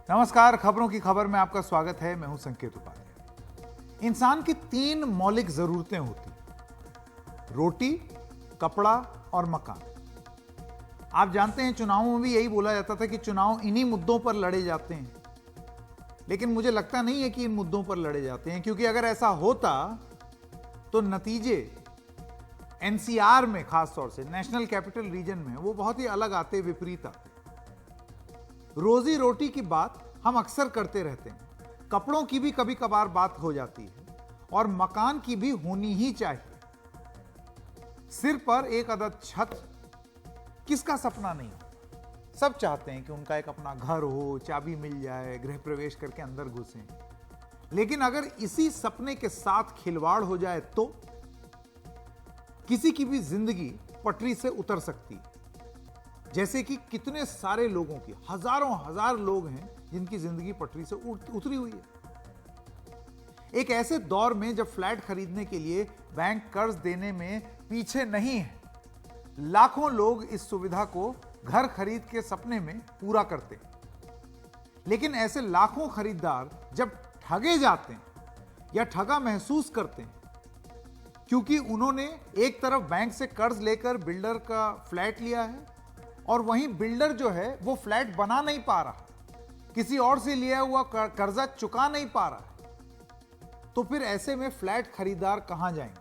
नमस्कार, खबरों की खबर में आपका स्वागत है। मैं हूं संकेत उपाध्याय। इंसान की 3 मौलिक जरूरतें होती, रोटी, कपड़ा और मकान। आप जानते हैं चुनावों में भी यही बोला जाता था कि चुनाव इन्हीं मुद्दों पर लड़े जाते हैं, लेकिन मुझे लगता नहीं है कि इन मुद्दों पर लड़े जाते हैं, क्योंकि अगर ऐसा होता तो नतीजे एनसीआर में, खासतौर से नेशनल कैपिटल रीजन में, वो बहुत ही अलग आते, विपरीत आते। रोजी रोटी की बात हम अक्सर करते रहते हैं, कपड़ों की भी कभी कभार बात हो जाती है और मकान की भी होनी ही चाहिए। सिर पर एक अदद छत, किसका सपना नहीं हो? सब चाहते हैं कि उनका एक अपना घर हो, चाबी मिल जाए, गृह प्रवेश करके अंदर घुसें। लेकिन अगर इसी सपने के साथ खिलवाड़ हो जाए तो किसी की भी जिंदगी पटरी से उतर सकती है। जैसे कि कितने सारे लोगों की, हजारों हजार लोग हैं जिनकी जिंदगी पटरी से उतरी हुई है। एक ऐसे दौर में जब फ्लैट खरीदने के लिए बैंक कर्ज देने में पीछे नहीं है, लाखों लोग इस सुविधा को घर खरीद के सपने में पूरा करते हैं। लेकिन ऐसे लाखों खरीदार जब ठगे जाते हैं या ठगा महसूस करते हैं, क्योंकि उन्होंने एक तरफ बैंक से कर्ज लेकर बिल्डर का फ्लैट लिया है और वहीं बिल्डर जो है वो फ्लैट बना नहीं पा रहा, किसी और से लिया हुआ कर्जा चुका नहीं पा रहा, तो फिर ऐसे में फ्लैट खरीदार कहां जाएंगे?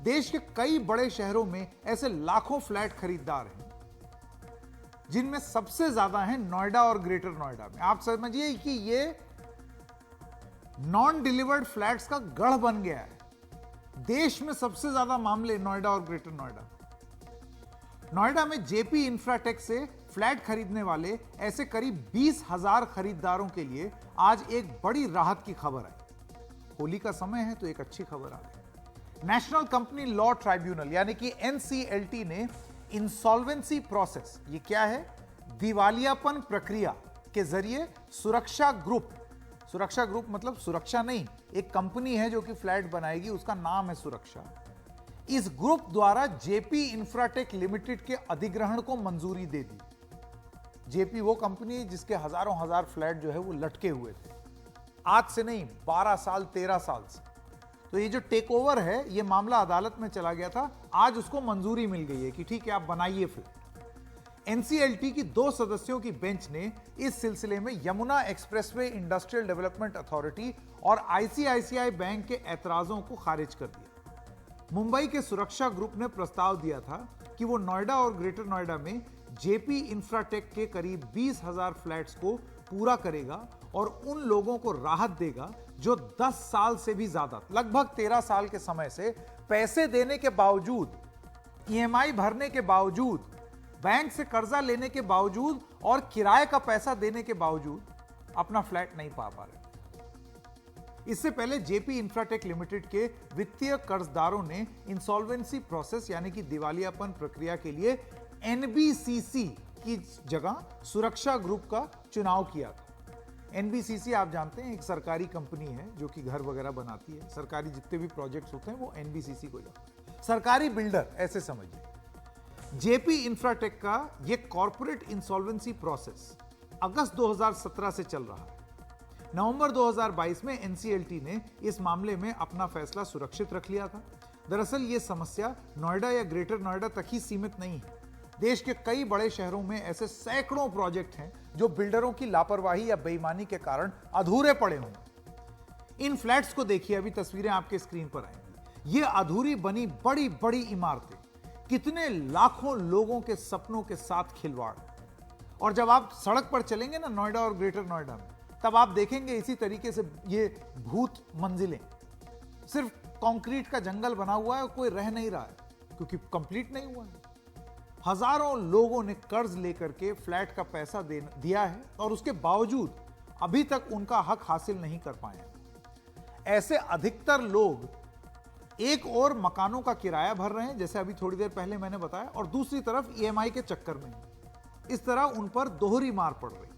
देश के कई बड़े शहरों में ऐसे लाखों फ्लैट खरीदार हैं, जिनमें सबसे ज्यादा हैं नोएडा और ग्रेटर नोएडा में। आप समझिए कि ये नॉन डिलीवर्ड फ्लैट्स का गढ़ बन गया है। देश में सबसे ज्यादा मामले नोएडा और ग्रेटर नोएडा। नोएडा में जेपी इंफ्राटेक से फ्लैट खरीदने वाले ऐसे करीब 20,000 खरीदारों के लिए आज एक बड़ी राहत की खबर आई। होली का समय है तो एक अच्छी खबर आ गई। नेशनल कंपनी लॉ ट्राइब्यूनल यानी कि एनसीएलटी ने इंसॉल्वेंसी प्रोसेस, ये क्या है, दिवालियापन प्रक्रिया के जरिए सुरक्षा ग्रुप मतलब सुरक्षा नहीं, एक कंपनी है जो कि फ्लैट बनाएगी, उसका नाम है सुरक्षा। इस ग्रुप द्वारा जेपी इंफ्राटेक लिमिटेड के अधिग्रहण को मंजूरी दे दी। जेपी वो कंपनी है जिसके हजारों हजार फ्लैट जो है वो लटके हुए थे, आज से नहीं 12 साल 13 साल से। तो ये जो टेक ओवर है, ये मामला अदालत में चला गया था, आज उसको मंजूरी मिल गई है कि ठीक है आप बनाइए फ्लैट। एनसीएलटी की 2 सदस्यों की बेंच ने इस सिलसिले में Yamuna expressway industrial development authority और आईसीआईसीआई बैंक के ऐतराजों को खारिज कर दिया। मुंबई के सुरक्षा ग्रुप ने प्रस्ताव दिया था कि वो नोएडा और ग्रेटर नोएडा में जेपी इंफ्राटेक के करीब 20,000 फ्लैट्स को पूरा करेगा और उन लोगों को राहत देगा जो 10 साल से भी ज्यादा, लगभग 13 साल के समय से पैसे देने के बावजूद, ईएमआई भरने के बावजूद, बैंक से कर्जा लेने के बावजूद और किराए का पैसा देने के बावजूद अपना फ्लैट नहीं पा रहे। इससे पहले जेपी इंफ्राटेक लिमिटेड के वित्तीय कर्जदारों ने इंसॉल्वेंसी प्रोसेस यानी कि दिवालियापन प्रक्रिया के लिए एनबीसीसी की जगह सुरक्षा ग्रुप का चुनाव किया था। एनबीसीसी आप जानते हैं एक सरकारी कंपनी है जो कि घर वगैरह बनाती है। सरकारी जितने भी प्रोजेक्ट्स होते हैं वो एनबीसीसी को जाते हैं, सरकारी बिल्डर ऐसे समझिए। जेपी इंफ्राटेक का ये कॉर्पोरेट इंसॉल्वेंसी प्रोसेस अगस्त 2017 से चल रहा है। नवंबर 2022 में एनसीएलटी ने इस मामले में अपना फैसला सुरक्षित रख लिया था। दरअसल ये समस्या नोएडा या ग्रेटर नोएडा तक ही सीमित नहीं है। देश के कई बड़े शहरों में ऐसे सैकड़ों प्रोजेक्ट हैं जो बिल्डरों की लापरवाही या बेईमानी के कारण अधूरे पड़े होंगे। इन फ्लैट्स को देखिए, अभी तस्वीरें आपके स्क्रीन पर आएंगी। ये अधूरी बनी बड़ी बड़ी इमारतें कितने लाखों लोगों के सपनों के साथ खिलवाड़। और जब आप सड़क पर चलेंगे ना नोएडा और ग्रेटर नोएडा में, तब आप देखेंगे इसी तरीके से ये भूत मंजिलें, सिर्फ कंक्रीट का जंगल बना हुआ है और कोई रह नहीं रहा है क्योंकि कंप्लीट नहीं हुआ है। हजारों लोगों ने कर्ज लेकर के फ्लैट का पैसा दिया है और उसके बावजूद अभी तक उनका हक हासिल नहीं कर पाए। ऐसे अधिकतर लोग एक और मकानों का किराया भर रहे हैं, जैसे अभी थोड़ी देर पहले मैंने बताया, और दूसरी तरफ ईएमआई के चक्कर में। इस तरह उन पर दोहरी मार पड़ रही।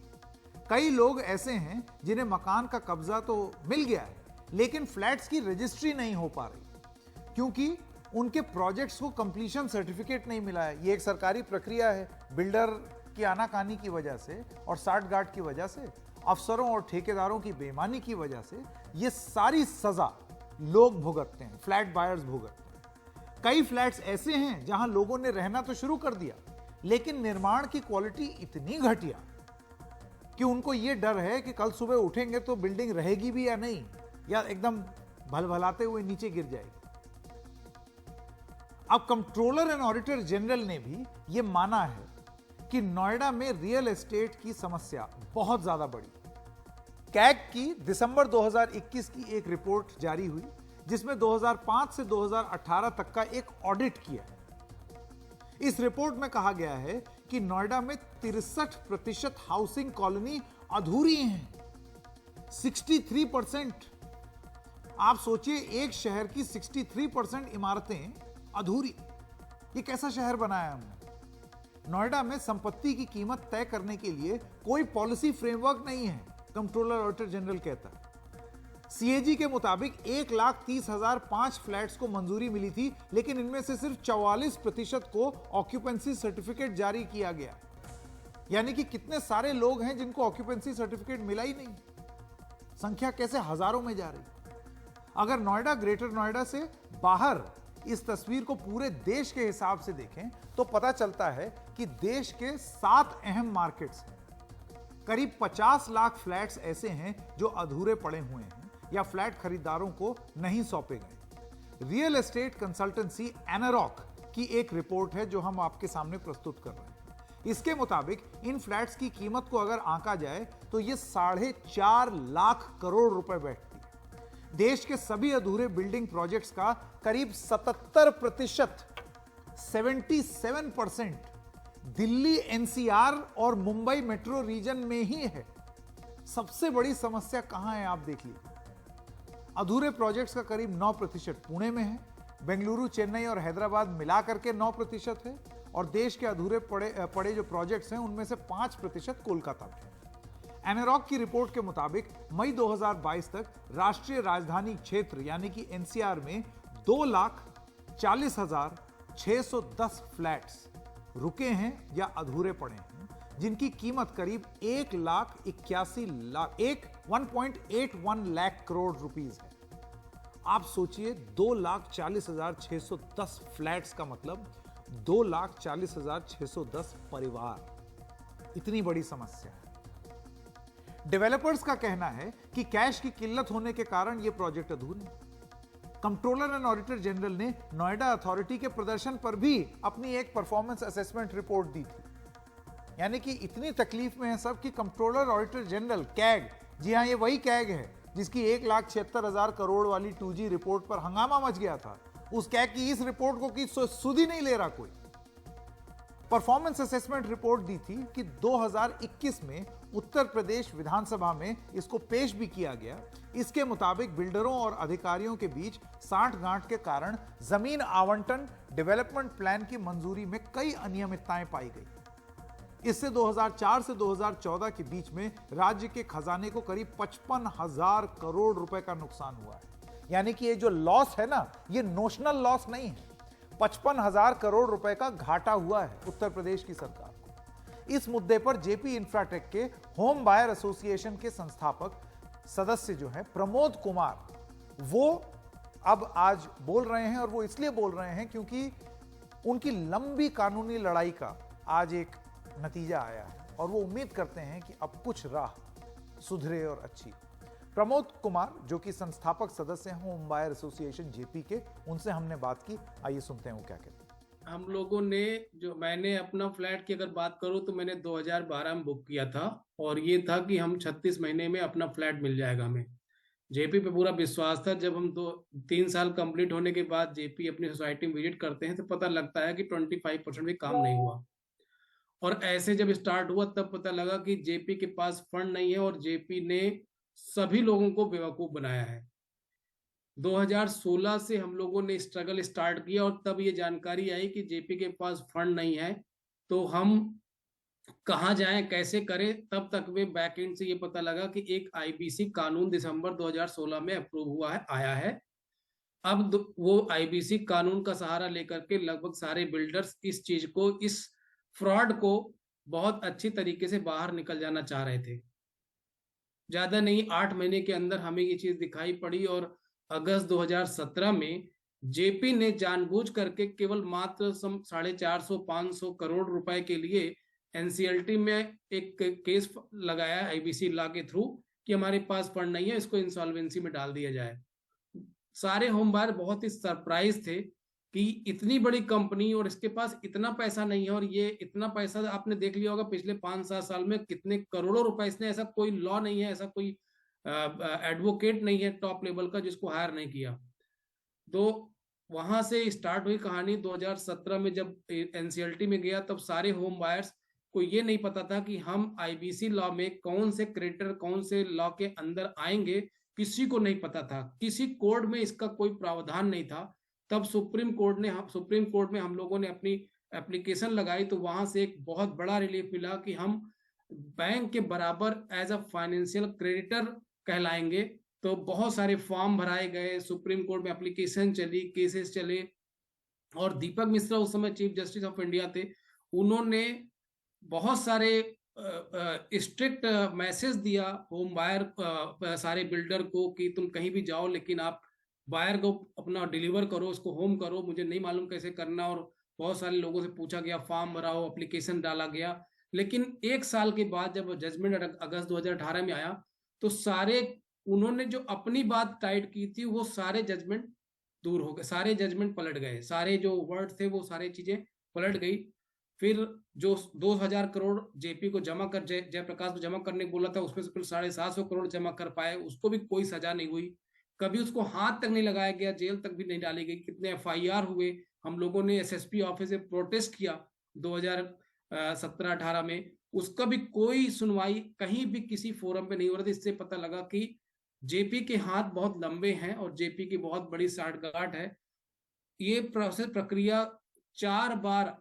कई लोग ऐसे हैं जिन्हें मकान का कब्जा तो मिल गया है, लेकिन फ्लैट्स की रजिस्ट्री नहीं हो पा रही क्योंकि उनके प्रोजेक्ट्स को कंप्लीशन सर्टिफिकेट नहीं मिला है। ये एक सरकारी प्रक्रिया है, बिल्डर की आनाकानी की वजह से और साठगांठ की वजह से, अफसरों और ठेकेदारों की बेईमानी की वजह से ये सारी सजा लोग भुगतते हैं, फ्लैट बायर्स भुगतते हैं। कई फ्लैट्स ऐसे हैं जहां लोगों ने रहना तो शुरू कर दिया, लेकिन निर्माण की क्वालिटी इतनी घटिया कि उनको यह डर है कि कल सुबह उठेंगे तो बिल्डिंग रहेगी भी या नहीं, या एकदम भलभलाते हुए नीचे गिर जाएगी। अब कंट्रोलर एंड ऑडिटर जनरल ने भी यह माना है कि नोएडा में रियल एस्टेट की समस्या बहुत ज्यादा बढ़ी। कैग की दिसंबर 2021 की एक रिपोर्ट जारी हुई जिसमें 2005 से 2018 तक का एक ऑडिट किया। इस रिपोर्ट में कहा गया है कि नोएडा में 63% हाउसिंग कॉलोनी अधूरी हैं। 63%। आप सोचिए, एक शहर की 63% इमारतें अधूरी। ये कैसा शहर बनाया हमने? नोएडा में संपत्ति की कीमत तय करने के लिए कोई पॉलिसी फ्रेमवर्क नहीं है, कंट्रोलर ऑडिटर जनरल कहता है। सीएजी के मुताबिक 1,30,005 फ्लैट्स को मंजूरी मिली थी, लेकिन इनमें से सिर्फ 44% को ऑक्यूपेंसी सर्टिफिकेट जारी किया गया। यानी कि कितने सारे लोग हैं जिनको ऑक्यूपेंसी सर्टिफिकेट मिला ही नहीं। संख्या कैसे हजारों में जा रही। अगर नोएडा, ग्रेटर नोएडा से बाहर इस तस्वीर को पूरे देश के हिसाब से देखें तो पता चलता है कि देश के 7 अहम मार्केट्स हैं। करीब 50 लाख फ्लैट्स ऐसे हैं जो अधूरे पड़े हुए हैं या फ्लैट खरीदारों को नहीं सौंपे गए। रियल एस्टेट कंसल्टेंसी एनारॉक की एक रिपोर्ट है जो हम आपके सामने प्रस्तुत कर रहे हैं। इसके मुताबिक इन फ्लैट्स की कीमत को अगर आंका जाए तो ये 4.5 लाख करोड़ रुपए बैठती है। देश के सभी अधूरे बिल्डिंग प्रोजेक्ट्स का करीब 77%, 77% दिल्ली एनसीआर और मुंबई मेट्रो रीजन में ही है। सबसे बड़ी समस्या कहां है आप देख लीजिए। अधूरे प्रोजेक्ट्स का करीब 9% पुणे में है, बेंगलुरु, चेन्नई और हैदराबाद मिलाकर के 9% है, और देश के अधूरे पड़े जो प्रोजेक्ट्स हैं उनमें से 5% कोलकाता में। एनारॉक की रिपोर्ट के मुताबिक मई 2022 तक राष्ट्रीय राजधानी क्षेत्र यानी कि एनसीआर में 2,40,610 फ्लैट्स रुके हैं या अधूरे पड़े हैं, जिनकी कीमत करीब 1,81 लाख करोड़ रुपीस है। आप सोचिए, 2,40,610 फ्लैट्स का मतलब 2,40,610 परिवार। इतनी बड़ी समस्या है। डेवलपर्स का कहना है कि कैश की किल्लत होने के कारण यह प्रोजेक्ट अधूरे हैं। कंट्रोलर एंड ऑडिटर जनरल ने नोएडा अथॉरिटी के प्रदर्शन पर भी अपनी एक परफॉर्मेंस असेसमेंट रिपोर्ट दी थी। यानी कि इतनी तकलीफ में है सब कि कंट्रोलर ऑडिटर जनरल कैग, जी हां, ये वही कैग है जिसकी 1,76,000 करोड़ वाली 2G रिपोर्ट पर हंगामा मच गया था। उस कैग की इस रिपोर्ट को की सुध ही नहीं ले रहा कोई। परफॉर्मेंस असेसमेंट रिपोर्ट दी थी कि 2021 में उत्तर प्रदेश विधानसभा में इसको पेश भी किया गया। इसके मुताबिक बिल्डरों और अधिकारियों के बीच साठगांठ के कारण जमीन आवंटन, डेवलपमेंट प्लान की मंजूरी में कई अनियमितताएं पाई गई। इससे 2004 से 2014 के बीच में राज्य के खजाने को करीब 55,000 करोड़ रुपए का नुकसान हुआ है। यानी कि ये जो लॉस है ना, ये नोशनल लॉस नहीं है, 55,000 करोड़ रुपए का घाटा हुआ है उत्तर प्रदेश की सरकार को। इस मुद्दे पर जेपी इंफ्राटेक के होम बायर एसोसिएशन के संस्थापक सदस्य जो हैं प्रमोद कुमार, वो अब आज बोल रहे हैं, और वो इसलिए बोल रहे हैं क्योंकि उनकी लंबी कानूनी लड़ाई का आज एक नतीजा आया है और वो उम्मीद करते हैं कि अब कुछ राह सुधरे और अच्छी। प्रमोद कुमार जो कि संस्थापक सदस्य हैं होम बायर एसोसिएशन जेपी के, उनसे हमने बात की। आइए सुनते हैं वो क्या कहते हैं। हम लोगों ने मैंने अपना फ्लैट की अगर बात करूं तो मैंने 2012 में बुक किया था, और ये था कि हम 36 महीने में अपना फ्लैट मिल जाएगा हमें। जेपी पे पूरा विश्वास था। जब हम 3 साल कंप्लीट होने के बाद जेपी अपनी सोसाइटी में विजिट करते हैं तो पता लगता है कि 25% भी काम नहीं हुआ। और ऐसे जब स्टार्ट हुआ तब पता लगा कि जेपी के पास फंड नहीं है और जेपी ने सभी लोगों को बेवकूफ बनाया है। 2016 से हम लोगों ने स्ट्रगल स्टार्ट किया और तब ये जानकारी आई कि जेपी के पास फंड नहीं है, तो हम कहाँ जाएं, कैसे करें। तब तक में बैक एंड से ये पता लगा कि एक आईबीसी कानून दिसंबर 2016 में अप्रूव हुआ है, आया है। अब वो आईबीसी कानून का सहारा लेकर के लगभग सारे बिल्डर्स इस चीज को, इस फ्रॉड को बहुत अच्छी तरीके से बाहर निकल जाना चाह रहे थे। ज्यादा नहीं, 8 महीने के अंदर हमें ये चीज दिखाई पड़ी और अगस्त 2017 में जेपी ने जानबूझ करके केवल मात्र 450-500 करोड़ रुपए के लिए एनसीएलटी में एक केस लगाया आईबीसी लॉ के थ्रू कि हमारे पास फंड नहीं है, इसको इंसॉल्वेंसी में डाल दिया जाए। सारे होम बायर बहुत ही सरप्राइज थे कि इतनी बड़ी कंपनी और इसके पास इतना पैसा नहीं है, और ये इतना पैसा आपने देख लिया होगा पिछले 5-7 साल में कितने करोड़ों रुपए इसने, ऐसा कोई लॉ नहीं है, ऐसा कोई एडवोकेट नहीं है टॉप लेवल का जिसको हायर नहीं किया। तो वहां से स्टार्ट हुई कहानी। 2017 में जब एनसीएलटी में गया तब सारे होम बायर्स को ये नहीं पता था कि हम आईबीसी लॉ में कौन से क्रेडिटर कौन से लॉ के अंदर आएंगे, किसी को नहीं पता था, किसी कोड में इसका कोई प्रावधान नहीं था। तब सुप्रीम कोर्ट में हम लोगों ने अपनी एप्लीकेशन लगाई तो वहां से एक बहुत बड़ा रिलीफ मिला कि हम बैंक के बराबर एज अ फाइनेंशियल क्रेडिटर कहलाएंगे। तो बहुत सारे फॉर्म भराए गए, सुप्रीम कोर्ट में एप्लीकेशन चली, केसेस चले, और दीपक मिश्रा उस समय चीफ जस्टिस ऑफ इंडिया थे। उन्होंने बहुत सारे स्ट्रिक्ट मैसेज दिया होम बायर सारे बिल्डर को कि तुम कहीं भी जाओ लेकिन आप बायर को अपना डिलीवर करो, उसको होम करो, मुझे नहीं मालूम कैसे करना। और बहुत सारे लोगों से पूछा गया, फॉर्म भराओ, एप्लीकेशन डाला गया। लेकिन 1 साल के बाद जब जजमेंट अगस्त 2018 में आया तो सारे उन्होंने जो अपनी बात टाइट की थी वो सारे जजमेंट दूर हो गए, सारे जजमेंट पलट गए, सारे जो वर्ड थे वो सारी चीजें पलट गई। फिर जो 2000 करोड़ जेपी को जमा कर जयप्रकाश को जमा करने को बोला था, उसमें से फिर 750 करोड़ जमा कर पाए, उसको भी कोई सजा नहीं हुई, कभी उसको हाथ तक नहीं लगाया गया, जेल तक भी नहीं डाली गई। कितने एफआईआर हुए, हम लोगों ने एसएसपी ऑफिस से प्रोटेस्ट किया 2017-18 में, उसका भी कोई सुनवाई कहीं भी किसी फोरम पे नहीं हो रही थी। इससे पता लगा कि जेपी के हाथ बहुत लंबे हैं और जेपी की बहुत बड़ी साठगांठ है। ये प्रक्रिया 4 बार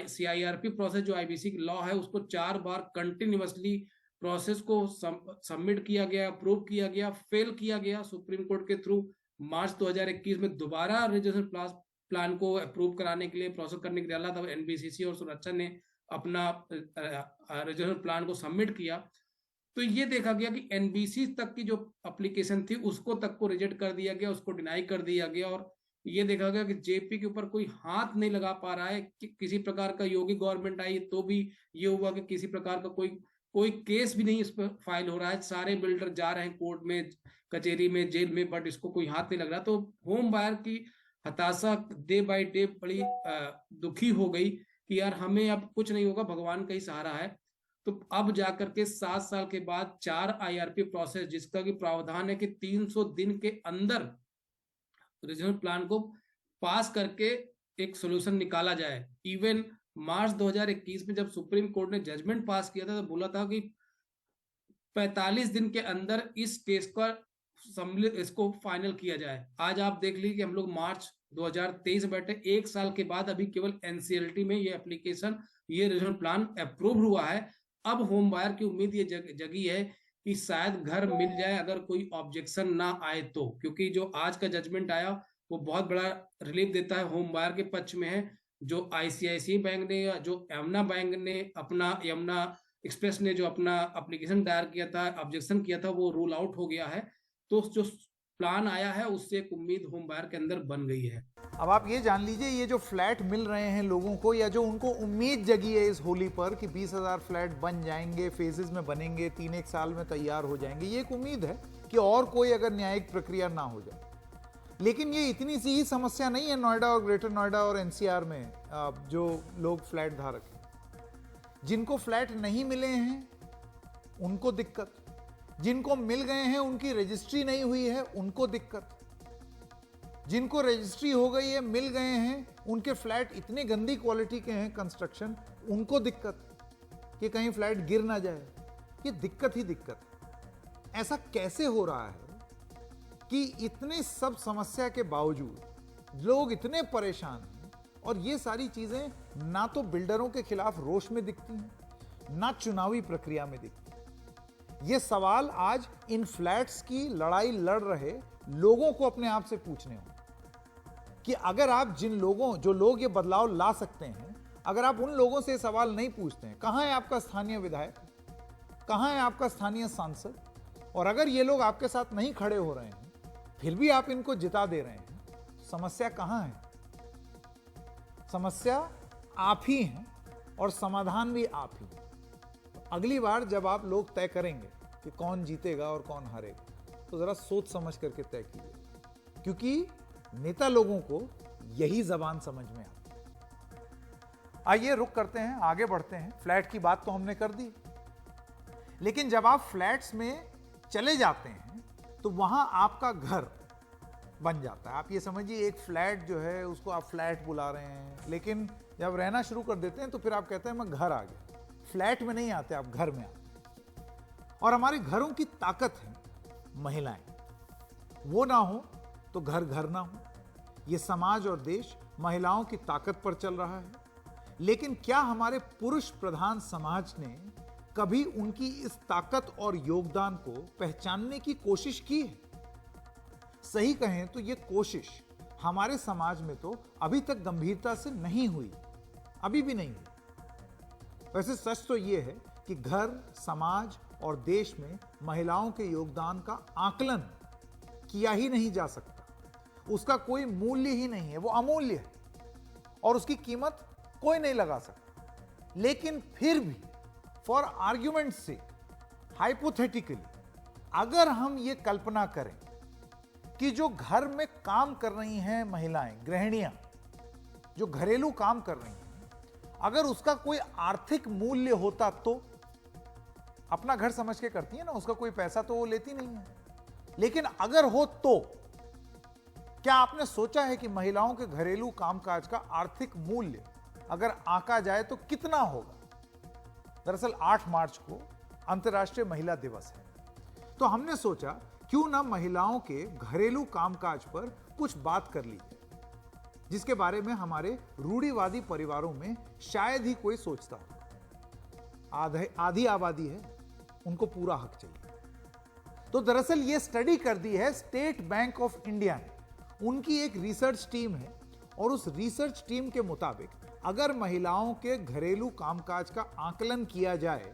सीआईआरपी प्रोसेस जो आईबीसी लॉ है उसको 4 बार कंटिन्यूअसली प्रोसेस को सबमिट किया गया, अप्रूव किया गया, फेल किया गया सुप्रीम कोर्ट के थ्रू। मार्च 2021 में दोबारा रेजोल्यूशन प्लान को अप्रूव कराने के लिए, प्रोसेस करने के लिए डाला, तब एनबीसीसी और सुरक्षा ने अपना रेजोल्यूशन प्लान को सबमिट किया। तो ये देखा गया कि एनबीसी तक की जो एप्लीकेशन थी उसको तक को रिजेक्ट कर दिया गया, उसको डिनाई कर दिया गया। और ये देखा गया कि जेपी के ऊपर कोई हाथ नहीं लगा पा रहा है। किसी प्रकार का योगी गवर्नमेंट आई तो भी ये हुआ कि किसी प्रकार का कोई केस भी नहीं इस पर फाइल हो रहा है। सारे बिल्डर जा रहे हैं कोर्ट में, कचहरी में, जेल में, बट इसको कोई हाथ नहीं लग रहा। तो होम बायर की हताशा डे बाय डे बड़ी दुखी हो गई कि यार हमें अब कुछ नहीं होगा, भगवान का ही सहारा है। तो अब जाकर के 7 साल के बाद 4 आईआरपी प्रोसेस, जिसका कि प्रावधान है कि 300 दिन के अंदर रीजनल प्लान को पास करके एक सोल्यूशन निकाला जाए। इवन मार्च 2021 में जब सुप्रीम कोर्ट ने जजमेंट पास किया था तो बोला था कि 45 दिन के अंदर इस केस का इसको फाइनल किया जाए। आज आप देख लीजिए कि हम लोग मार्च 2023 में बैठे, 1 साल के बाद अभी केवल एनसीएलटी में ये एप्लीकेशन, ये रीजनल प्लान अप्रूव हुआ है। अब होम बायर की उम्मीद ये जगी है कि शायद घर मिल जाए अगर कोई ऑब्जेक्शन ना आए तो, क्योंकि जो आज का जजमेंट आया वो बहुत बड़ा रिलीफ देता है, होम बायर के पक्ष में है। जो आईसीआईसीआई बैंक ने या जो यमुना बैंक ने अपना, यमुना एक्सप्रेस ने जो अपना एप्लीकेशन दायर किया था, ऑब्जेक्शन किया था, वो रूल आउट हो गया है। तो जो प्लान आया है उससे एक उम्मीद होम बायर के अंदर बन गई है। अब आप ये जान लीजिए, ये जो फ्लैट मिल रहे हैं लोगों को, या जो उनको उम्मीद जगी है इस होली पर कि 20,000 फ्लैट बन जाएंगे, फेजेस में बनेंगे, 3-1 साल में तैयार हो जाएंगे, ये एक उम्मीद है कि और कोई अगर न्यायिक प्रक्रिया ना हो जाए। लेकिन ये इतनी सी ही समस्या नहीं है नोएडा और ग्रेटर नोएडा और एनसीआर में। जो लोग फ्लैट धारक हैं, जिनको फ्लैट नहीं मिले हैं उनको दिक्कत, जिनको मिल गए हैं उनकी रजिस्ट्री नहीं हुई है उनको दिक्कत, जिनको रजिस्ट्री हो गई है, मिल गए हैं, उनके फ्लैट इतने गंदी क्वालिटी के हैं कंस्ट्रक्शन, उनको दिक्कत कि कहीं फ्लैट गिर ना जाए। ये दिक्कत ही दिक्कत है। ऐसा कैसे हो रहा है कि इतने सब समस्या के बावजूद लोग इतने परेशान हैं, और ये सारी चीजें ना तो बिल्डरों के खिलाफ रोष में दिखती हैं, ना चुनावी प्रक्रिया में दिखती हैं। ये सवाल आज इन फ्लैट्स की लड़ाई लड़ रहे लोगों को अपने आप से पूछने होंगे कि अगर आप जो लोग ये बदलाव ला सकते हैं, अगर आप उन लोगों से सवाल नहीं पूछते हैं, कहां है आपका स्थानीय विधायक, कहां है आपका स्थानीय सांसद, और अगर ये लोग आपके साथ नहीं खड़े हो रहे हैं फिर भी आप इनको जिता दे रहे हैं, समस्या कहां है? समस्या आप ही हैं और समाधान भी आप ही। तो अगली बार जब आप लोग तय करेंगे कि कौन जीतेगा और कौन हारेगा, तो जरा सोच समझ करके तय कीजिए, क्योंकि नेता लोगों को यही जबान समझ में आती है। आइए रुक करते हैं, आगे बढ़ते हैं। फ्लैट की बात तो हमने कर दी, लेकिन जब आप फ्लैट्स में चले जाते हैं तो वहां आपका घर बन जाता है। आप ये समझिए, एक फ्लैट जो है उसको आप फ्लैट बुला रहे हैं, लेकिन जब रहना शुरू कर देते हैं तो फिर आप कहते हैं मैं घर आ गया। फ्लैट में नहीं आते, आप घर में आते। और हमारे घरों की ताकत है महिलाएं। वो ना हो तो घर घर ना हो। ये समाज और देश महिलाओं की ताकत पर चल रहा है, लेकिन क्या हमारे पुरुष प्रधान समाज ने कभी उनकी इस ताकत और योगदान को पहचानने की कोशिश की है? सही कहें तो यह कोशिश हमारे समाज में तो अभी तक गंभीरता से नहीं हुई, अभी भी नहीं हुई। वैसे सच तो यह है कि घर, समाज और देश में महिलाओं के योगदान का आकलन किया ही नहीं जा सकता। उसका कोई मूल्य ही नहीं है, वो अमूल्य है और उसकी कीमत कोई नहीं लगा सकता। लेकिन फिर भी फॉर आर्ग्यूमेंट से, हाइपोथेटिकली, अगर हम ये कल्पना करें कि जो घर में काम कर रही हैं महिलाएं, गृहिणियां जो घरेलू काम कर रही हैं, अगर उसका कोई आर्थिक मूल्य होता तो, अपना घर समझ के करती है ना, उसका कोई पैसा तो वो लेती नहीं है, लेकिन अगर हो तो क्या आपने सोचा है कि महिलाओं के घरेलू कामकाज का आर्थिक मूल्य अगर आंका जाए तो कितना होगा? दरअसल 8 मार्च को अंतर्राष्ट्रीय महिला दिवस है, तो हमने सोचा क्यों ना महिलाओं के घरेलू कामकाज पर कुछ बात कर ली जाए, जिसके बारे में हमारे रूढ़िवादी परिवारों में शायद ही कोई सोचता हो। आधी आबादी है, उनको पूरा हक चाहिए। तो दरअसल ये स्टडी कर दी है स्टेट बैंक ऑफ इंडिया ने। उनकी एक रिसर्च टीम है और उस रिसर्च टीम के मुताबिक अगर महिलाओं के घरेलू कामकाज का आकलन किया जाए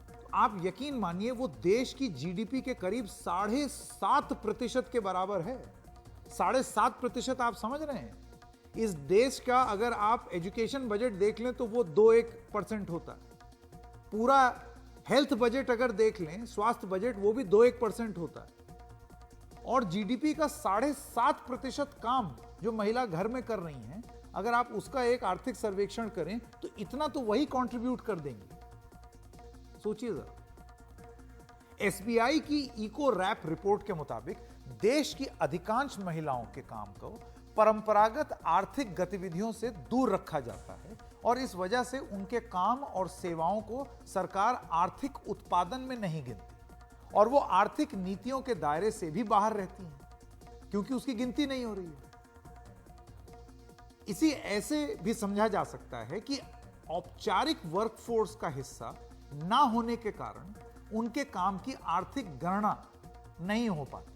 तो आप यकीन मानिए वो देश की जीडीपी के करीब 7.5% के बराबर है। 7.5% आप समझ रहे हैं? इस देश का अगर आप एजुकेशन बजट देख लें तो वो 2-1% होता है। पूरा हेल्थ बजट अगर देख लें, स्वास्थ्य बजट, वो भी 2-1% होता है। और जीडीपी का 7.5% काम जो महिला घर में कर रही हैं, अगर आप उसका एक आर्थिक सर्वेक्षण करें तो इतना तो वही कंट्रीब्यूट कर देंगे। सोचिए जरा। एसबीआई की इको रैप रिपोर्ट के मुताबिक देश की अधिकांश महिलाओं के काम को परंपरागत आर्थिक गतिविधियों से दूर रखा जाता है और इस वजह से उनके काम और सेवाओं को सरकार आर्थिक उत्पादन में नहीं गिनती और वो आर्थिक नीतियों के दायरे से भी बाहर रहती हैं क्योंकि उसकी गिनती नहीं हो रही है। इसी ऐसे भी समझा जा सकता है कि औपचारिक वर्कफोर्स का हिस्सा ना होने के कारण उनके काम की आर्थिक गणना नहीं हो पाती,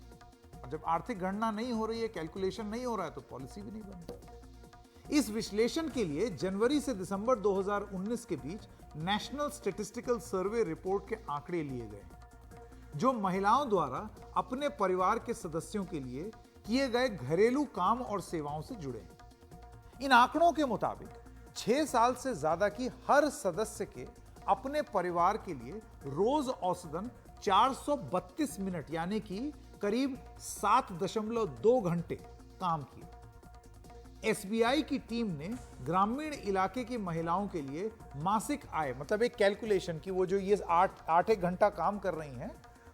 और जब आर्थिक गणना नहीं हो रही है, कैलकुलेशन नहीं हो रहा है, तो पॉलिसी भी नहीं बन रही। इस विश्लेषण के लिए जनवरी से दिसंबर 2019 के बीच नेशनल स्टैटिस्टिकल सर्वे रिपोर्ट के आंकड़े लिए गए जो महिलाओं द्वारा अपने परिवार के सदस्यों के लिए किए गए घरेलू काम और सेवाओं से जुड़े हैं। इन आंकड़ों के मुताबिक 6 साल से ज्यादा की हर सदस्य के अपने परिवार के लिए रोज औसतन 432 मिनट यानी कि करीब 7.2 घंटे काम किए। एसबीआई की टीम ने ग्रामीण इलाके की महिलाओं के लिए मासिक आय, मतलब एक कैलकुलेशन की, वो जो ये 8 घंटा काम कर रही हैं,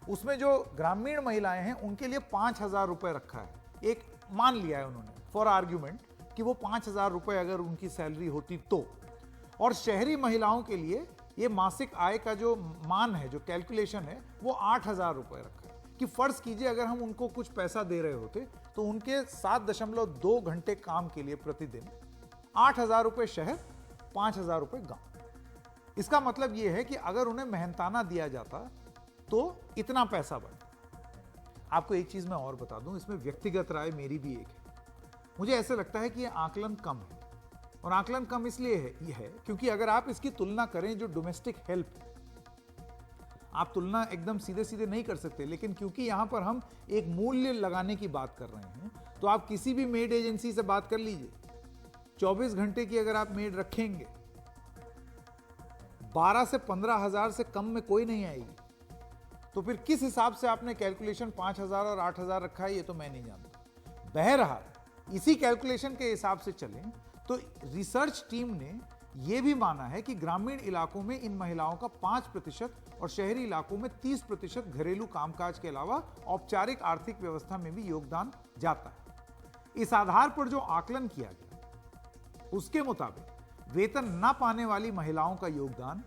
उसमें जो ग्रामीण महिलाएं हैं उनके लिए 5,000 रुपए रखा है। एक मान लिया है उन्होंने फॉर आर्ग्यूमेंट कि वो 5,000 रुपए अगर उनकी सैलरी होती तो, और शहरी महिलाओं के लिए ये मासिक आय का जो मान है, जो कैलकुलेशन है, वो 8,000 रुपए रखा है। कि फर्ज कीजिए अगर हम उनको कुछ पैसा दे रहे होते तो उनके 7.2 घंटे काम के लिए प्रतिदिन 8,000 रुपए शहर, 5,000 रुपए गांव। इसका मतलब यह है कि अगर उन्हें मेहनताना दिया जाता तो इतना पैसा बनता। आपको एक चीज मैं और बता दूं, इसमें व्यक्तिगत राय मेरी भी एक है। मुझे ऐसे लगता है कि यह आकलन कम है। और आकलन कम इसलिए है क्योंकि अगर आप इसकी तुलना करें जो डोमेस्टिक हेल्प, आप तुलना एकदम सीधे सीधे नहीं कर सकते, लेकिन क्योंकि यहां पर हम एक मूल्य लगाने की बात कर रहे हैं, तो आप किसी भी मेड एजेंसी से बात कर लीजिए, 24 घंटे की अगर आप मेड रखेंगे 12 से 15 हजार से कम में कोई नहीं आएगी। तो फिर किस हिसाब से आपने कैलकुलेशन 5,000 और 8,000 रखा है, ये तो मैं नहीं जानता। बहरहाल इसी कैलकुलेशन के हिसाब से चलें तो रिसर्च टीम ने यह भी माना है कि ग्रामीण इलाकों में इन महिलाओं का 5% और शहरी इलाकों में 30% घरेलू कामकाज के अलावा औपचारिक आर्थिक व्यवस्था में भी योगदान जाता है। इस आधार पर जो आकलन किया गया उसके मुताबिक वेतन न पाने वाली महिलाओं का योगदान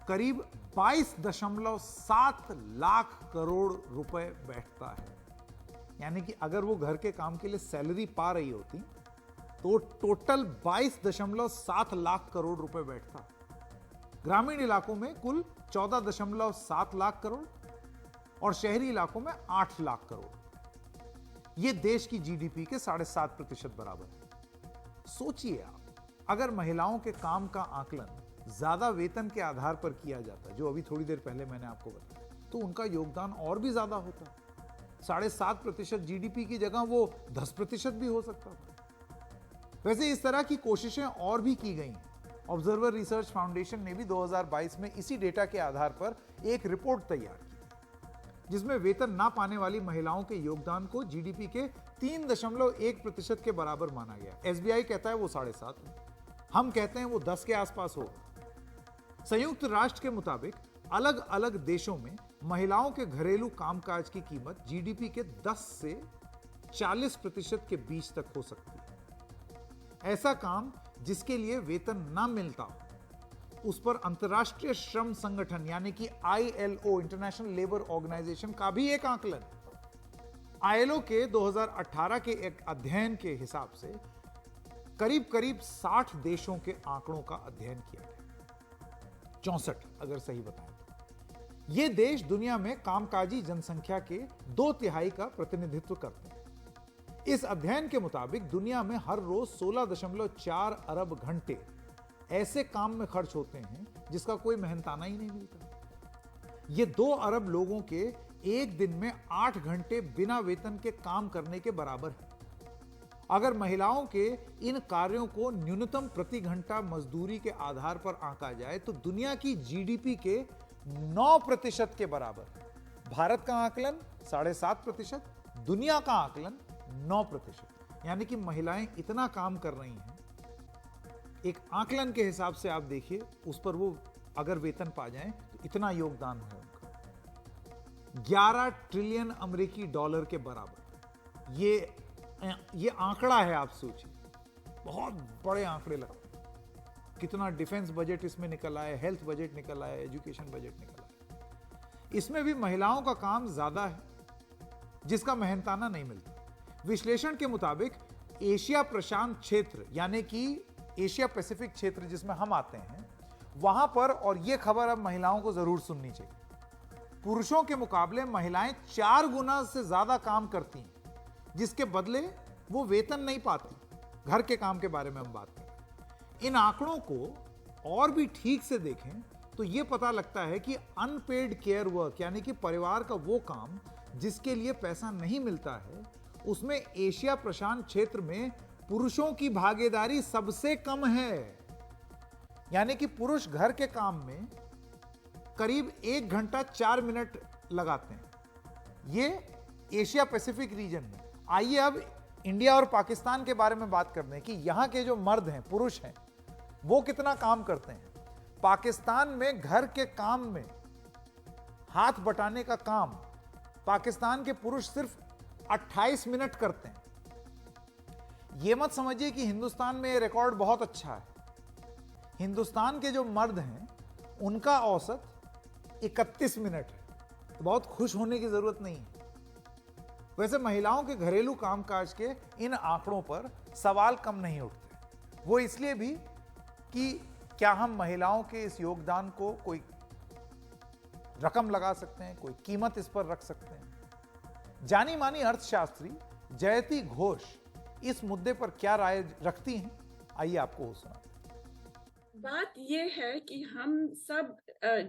करीब 22.7 लाख करोड़ रुपए बैठता है। यानी कि अगर वो घर के काम के लिए सैलरी पा रही होती तो टोटल 22.7 लाख करोड़ रुपए बैठता। ग्रामीण इलाकों में कुल 14.7 लाख करोड़ और शहरी इलाकों में 8 लाख करोड़। यह देश की जीडीपी के 7.5% बराबर है। सोचिए आप, अगर महिलाओं के काम का आकलन ज्यादा वेतन के आधार पर किया जाता, जो अभी थोड़ी देर पहले मैंने आपको बताया, तो उनका योगदान और भी ज्यादा होता। 7.5% जीडीपी की जगह वो 10% भी हो सकता था। वैसे इस तरह की कोशिशें और भी की गई। ऑब्जर्वर रिसर्च फाउंडेशन ने भी 2022 में इसी डेटा के आधार पर एक रिपोर्ट तैयार की, जिसमें वेतन ना पाने वाली महिलाओं के योगदान को जीडीपी के 3.1% के बराबर माना गया। एसबीआई कहता है वो 7.5, हम कहते हैं वो 10 के आसपास होगा। संयुक्त राष्ट्र के मुताबिक अलग अलग देशों में महिलाओं के घरेलू कामकाज की कीमत जीडीपी के 10 से 40% के बीच तक हो सकती है। ऐसा काम जिसके लिए वेतन ना मिलता हो, उस पर अंतर्राष्ट्रीय श्रम संगठन यानी कि ILO, इंटरनेशनल लेबर ऑर्गेनाइजेशन का भी एक आकलन। ILO के 2018 के एक अध्ययन के हिसाब से करीब करीब 60 देशों के आंकड़ों का अध्ययन किया गया, 64 अगर सही बताएं तो। ये देश दुनिया में कामकाजी जनसंख्या के 2/3 का प्रतिनिधित्व करते हैं। इस अध्ययन के मुताबिक दुनिया में हर रोज 16.4 अरब घंटे ऐसे काम में खर्च होते हैं जिसका कोई मेहनताना ही नहीं मिलता। ये 2 अरब लोगों के एक दिन में 8 घंटे बिना वेतन के काम करने के बराबर है। अगर महिलाओं के इन कार्यों को न्यूनतम प्रति घंटा मजदूरी के आधार पर आंका जाए तो दुनिया की जीडीपी के 9% के बराबर है। भारत का आकलन 7.5%, दुनिया का आकलन 9%। यानी कि महिलाएं इतना काम कर रही हैं, एक आकलन के हिसाब से आप देखिए, उस पर वो अगर वेतन पा जाएं तो इतना योगदान है उनका, 11 ट्रिलियन अमेरिकी डॉलर के बराबर। ये आंकड़ा है, आप सोचिए, बहुत बड़े आंकड़े लगते हैं। कितना डिफेंस बजट इसमें निकल आया, हेल्थ बजट निकल आया, एजुकेशन बजट निकल आया। इसमें भी महिलाओं का काम ज्यादा है जिसका मेहनताना नहीं मिलता। विश्लेषण के मुताबिक एशिया प्रशांत क्षेत्र यानी कि एशिया पैसिफिक क्षेत्र जिसमें हम आते हैं, वहां पर, और यह खबर अब महिलाओं को जरूर सुननी चाहिए, पुरुषों के मुकाबले महिलाएं 4 गुना से ज्यादा काम करती हैं, जिसके बदले वो वेतन नहीं पाती। घर के काम के बारे में हम बात करें, इन आंकड़ों को और भी ठीक से देखें तो यह पता लगता है कि अनपेड केयर वर्क यानी कि परिवार का वो काम जिसके लिए पैसा नहीं मिलता है, उसमें एशिया प्रशांत क्षेत्र में पुरुषों की भागीदारी सबसे कम है। यानी कि पुरुष घर के काम में करीब 1 घंटा 4 मिनट लगाते हैं, ये एशिया पैसिफिक रीजन में। आइए अब इंडिया और पाकिस्तान के बारे में बात करते हैं कि यहां के जो मर्द हैं, पुरुष हैं, वो कितना काम करते हैं। पाकिस्तान में घर के काम में हाथ बटाने का काम पाकिस्तान के पुरुष सिर्फ 28 मिनट करते हैं। यह मत समझिए कि हिंदुस्तान में यह रिकॉर्ड बहुत अच्छा है। हिंदुस्तान के जो मर्द हैं उनका औसत 31 मिनट है। तो बहुत खुश होने की जरूरत नहीं है। वैसे महिलाओं के घरेलू कामकाज के इन आंकड़ों पर सवाल कम नहीं उठते। वो इसलिए भी कि क्या हम महिलाओं के इस योगदान को कोई रकम लगा सकते हैं, कोई कीमत इस पर रख सकते हैं। जानी मानी अर्थशास्त्री जयती घोष इस मुद्दे पर क्या राय रखती हैं, आइए आपको वो सुना। बात ये है कि हम सब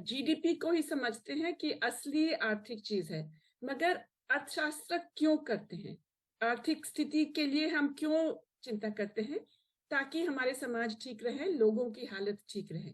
जीडीपी को ही समझते हैं कि असली आर्थिक चीज है, मगर अर्थशास्त्र क्यों करते हैं? आर्थिक स्थिति के लिए हम क्यों चिंता करते हैं? ताकि हमारे समाज ठीक रहे, लोगों की हालत ठीक रहे।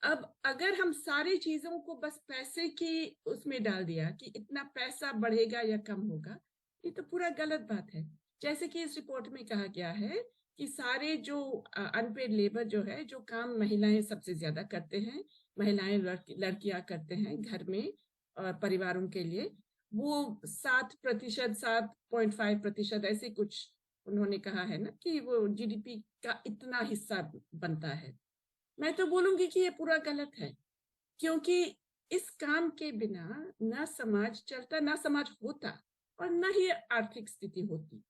अब अगर हम सारी चीजों को बस पैसे की उसमें डाल दिया कि इतना पैसा बढ़ेगा या कम होगा, ये तो पूरा गलत बात है। जैसे कि इस रिपोर्ट में कहा गया है कि सारे जो अनपेड लेबर जो है, जो काम महिलाएं सबसे ज्यादा करते हैं, महिलाएं लड़कियां करते हैं घर में और परिवारों के लिए, वो 7%, 7.5% ऐसे कुछ उन्होंने कहा है ना कि वो जीडीपी का इतना हिस्सा बनता है। मैं तो बोलूंगी कि ये पूरा गलत है, क्योंकि इस काम के बिना ना समाज चलता, ना समाज होता और ना ही आर्थिक स्थिति होती।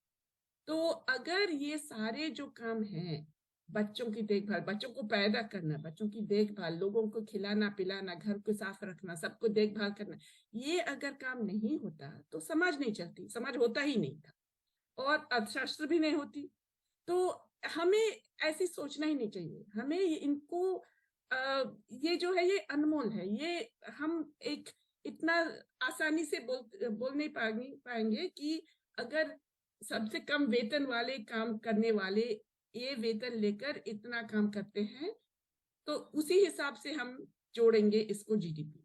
तो अगर ये सारे जो काम हैं, बच्चों की देखभाल, बच्चों को पैदा करना, बच्चों की देखभाल, लोगों को खिलाना पिलाना, घर को साफ रखना, सबको देखभाल करना, ये अगर काम नहीं होता तो समाज नहीं चलती, समाज होता ही नहीं था और अर्थशास्त्र भी नहीं होती। तो हमें ऐसी सोचना ही नहीं चाहिए। हमें इनको ये जो है ये अनमोल है, ये हम एक इतना आसानी से बोल नहीं पाएंगे कि अगर सबसे कम वेतन वाले काम करने वाले ये वेतन लेकर इतना काम करते हैं, तो उसी हिसाब से हम जोड़ेंगे इसको जीडीपी।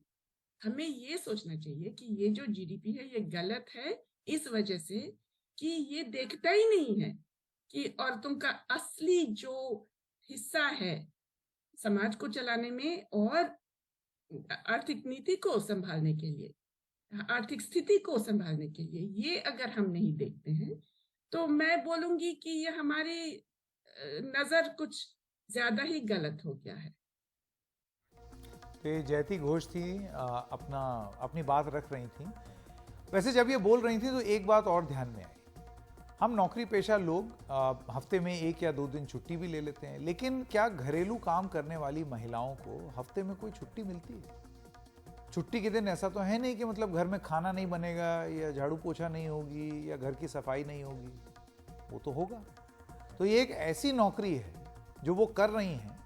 हमें ये सोचना चाहिए कि ये जो जीडीपी है ये गलत है, इस वजह से कि ये देखता ही नहीं है कि औरतों का असली जो हिस्सा है समाज को चलाने में और आर्थिक नीति को संभालने के लिए, आर्थिक स्थिति को संभालने के लिए, ये अगर हम नहीं देखते हैं तो मैं बोलूंगी कि ये हमारी नजर कुछ ज्यादा ही गलत हो गया है। तो ये जयती घोष थी, अपनी बात रख रही थी। वैसे जब ये बोल रही थी तो एक बात और ध्यान में आई, हम नौकरी पेशा लोग हफ्ते में 1 या 2 दिन छुट्टी भी ले लेते हैं, लेकिन क्या घरेलू काम करने वाली महिलाओं को हफ्ते में कोई छुट्टी मिलती है? छुट्टी के दिन ऐसा तो है नहीं कि मतलब घर में खाना नहीं बनेगा या झाड़ू पोछा नहीं होगी या घर की सफाई नहीं होगी, वो तो होगा। तो ये एक ऐसी नौकरी है जो वो कर रही हैं,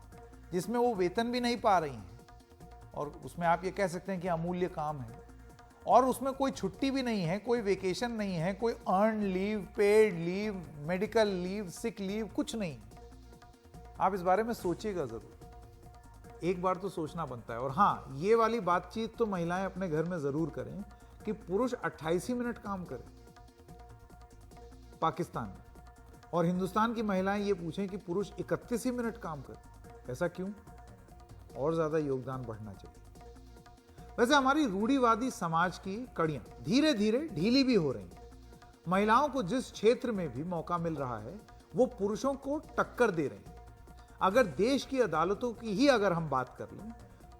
जिसमें वो वेतन भी नहीं पा रही हैं और उसमें आप ये कह सकते हैं कि अमूल्य काम है, और उसमें कोई छुट्टी भी नहीं है, कोई वेकेशन नहीं है, कोई earn leave, paid leave, medical leave, sick leave, कुछ नहीं। आप इस बारे में सोचिएगा जरूर, एक बार तो सोचना बनता है। और हाँ, ये वाली बातचीत तो महिलाएं अपने घर में जरूर करें कि पुरुष 28 ही मिनट काम करें पाकिस्तान में, और हिंदुस्तान की महिलाएं ये पूछें कि पुरुष 31 ही मिनट काम करें। ऐसा क्यों? और ज्यादा योगदान बढ़ना चाहिए। वैसे हमारी रूढ़िवादी समाज की कड़ियां धीरे धीरे ढीली भी हो रही हैं। महिलाओं को जिस क्षेत्र में भी मौका मिल रहा है वो पुरुषों को टक्कर दे रही हैं। अगर देश की अदालतों की ही अगर हम बात कर लें